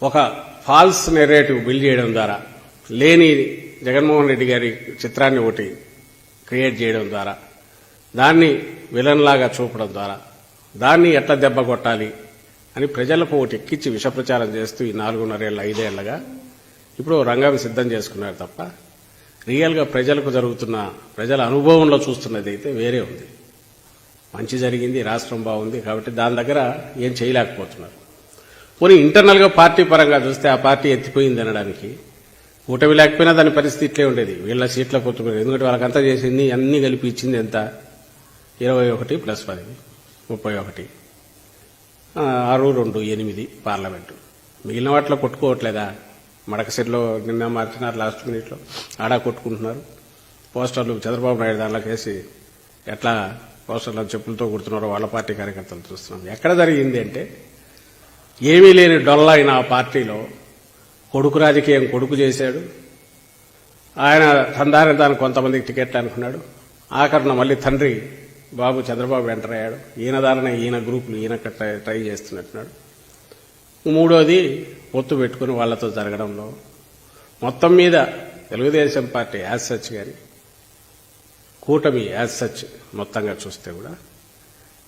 ఒక falls narrative build చేయడం ద్వారా, లేని జగన్మోహన్ రెడ్డి గారి చిత్రాన్ని ఒకటి క్రియేట్ చేయడం ద్వారా, దాన్ని విలన్ లాగా చూపడం ద్వారా, దాన్ని ఎట్లా దెబ్బ కొట్టాలి అని ప్రజలకు ఒకటి ఎక్కించి విషప్రచారం చేస్తూ ఈ 4.5 5 ఏళ్లుగా ఇప్పుడు రంగం సిద్ధం చేసుకున్నారు తప్ప రియల్గా ప్రజలకు జరుగుతున్న, ప్రజల అనుభవంలో చూస్తున్నది అయితే వేరే ఉంది. మంచి జరిగింది, రాష్ట్రం బాగుంది కాబట్టి దాని దగ్గర ఏం చేయలేకపోతున్నారు. పోనీ ఇంటర్నల్గా పార్టీ పరంగా చూస్తే ఆ పార్టీ ఎత్తిపోయింది అనడానికి, కూటమి లేకపోయినా దాని పరిస్థితి ఇట్లే ఉండేది. వీళ్ళ సీట్ల పొత్తుకునేది, ఎందుకంటే వాళ్ళకంతా చేసింది అన్ని కలిపి ఇచ్చింది ఎంత, 21 + 10 31, 6, 2, 8 పార్లమెంటు. మిగిలిన వాటిలో కొట్టుకోవట్లేదా? మడకసిరిలో నిన్న మార్చినారు, లాస్ట్ మినిట్లో ఆడా కొట్టుకుంటున్నారు. పోస్టర్లు చంద్రబాబు నాయుడు దానిలోకి వేసి ఎట్లా పోస్టర్లు చెప్పులతో కుడుతున్నారో వాళ్ళ పార్టీ కార్యకర్తలు చూస్తున్నాం. ఎక్కడ జరిగింది అంటే, ఏమీ లేని డొల్ల అయిన ఆ పార్టీలో కొడుకు రాజకీయం కొడుకు చేశాడు. ఆయన దాని కొంతమందికి టికెట్లు అనుకున్నాడు. ఆఖరణ మళ్ళీ తండ్రి బాబు చంద్రబాబు ఎంటర్ అయ్యాడు. ఈయన దారిన ఈయన గ్రూపులు ఈయన ట్రై చేస్తున్నట్టున్నాడు. మూడోది పొత్తు పెట్టుకుని వాళ్లతో జరగడంలో మొత్తం మీద తెలుగుదేశం పార్టీ యాజ్ సచ్ గాని, కూటమి యాజ్ సచ్ మొత్తంగా చూస్తే కూడా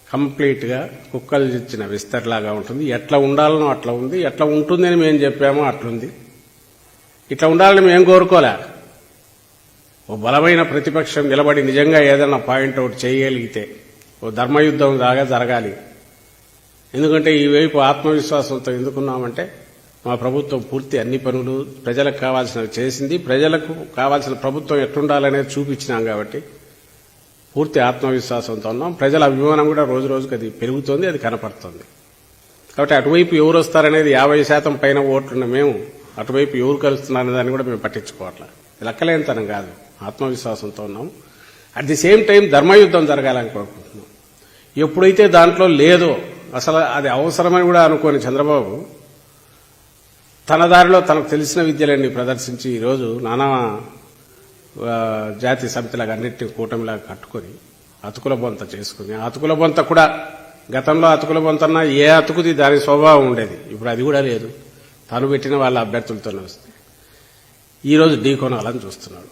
కంప్లీట్ గా కుక్కలు ఇచ్చిన విస్తర్లాగా ఉంటుంది. ఎట్లా ఉండాలనో అట్లా ఉంది, ఎట్లా ఉంటుందని మేము చెప్పామో అట్లుంది. ఇట్లా ఉండాలని మేము కోరుకోలే. ఓ బలమైన ప్రతిపక్షం నిలబడి నిజంగా ఏదైనా పాయింట్అవుట్ చేయగలిగితే ఓ ధర్మయుద్ధం దాగా జరగాలి. ఎందుకంటే ఈ వైపు ఆత్మవిశ్వాసంతో ఎందుకున్నామంటే, మా ప్రభుత్వం పూర్తి అన్ని పనులు ప్రజలకు కావాల్సినవి చేసింది, ప్రజలకు కావాల్సిన ప్రభుత్వం ఎట్లుండాలనేది చూపించినాం కాబట్టి పూర్తి ఆత్మవిశ్వాసంతో ఉన్నాం. ప్రజల అభిమానం కూడా రోజు రోజుకి అది పెరుగుతోంది, అది కనపడుతోంది. కాబట్టి అటువైపు ఎవరు వస్తారనేది 50% పైన ఓట్లున్న మేము అటువైపు ఎవరు కలుస్తున్నారనే దాన్ని కూడా మేము పట్టించుకోవట్లేదు. లెక్కలేనితనం కాదు, ఆత్మవిశ్వాసంతో ఉన్నాం. అట్ ది సేమ్ టైం ధర్మయుద్ధం జరగాలని కోరుకుంటున్నాం. ఎప్పుడైతే దాంట్లో లేదో, అసలు అది అవసరమని కూడా అనుకోని చంద్రబాబు తన దారిలో తనకు తెలిసిన విద్యలన్నీ ప్రదర్శించి ఈరోజు నానా జాతీయ సమితిలాగా అన్నింటినీ కూటమిలాగా కట్టుకొని అతుకుల బొంత చేసుకుని, అతుకుల బొంత కూడా గతంలో అతుకుల బొంతన్నా ఏ అతుకుది దాని స్వభావం ఉండేది. ఇప్పుడు అది కూడా లేదు. తను పెట్టిన వాళ్ళ అభ్యర్థులతోనే వస్తే ఈరోజు ఢీకొనాలని చూస్తున్నాడు.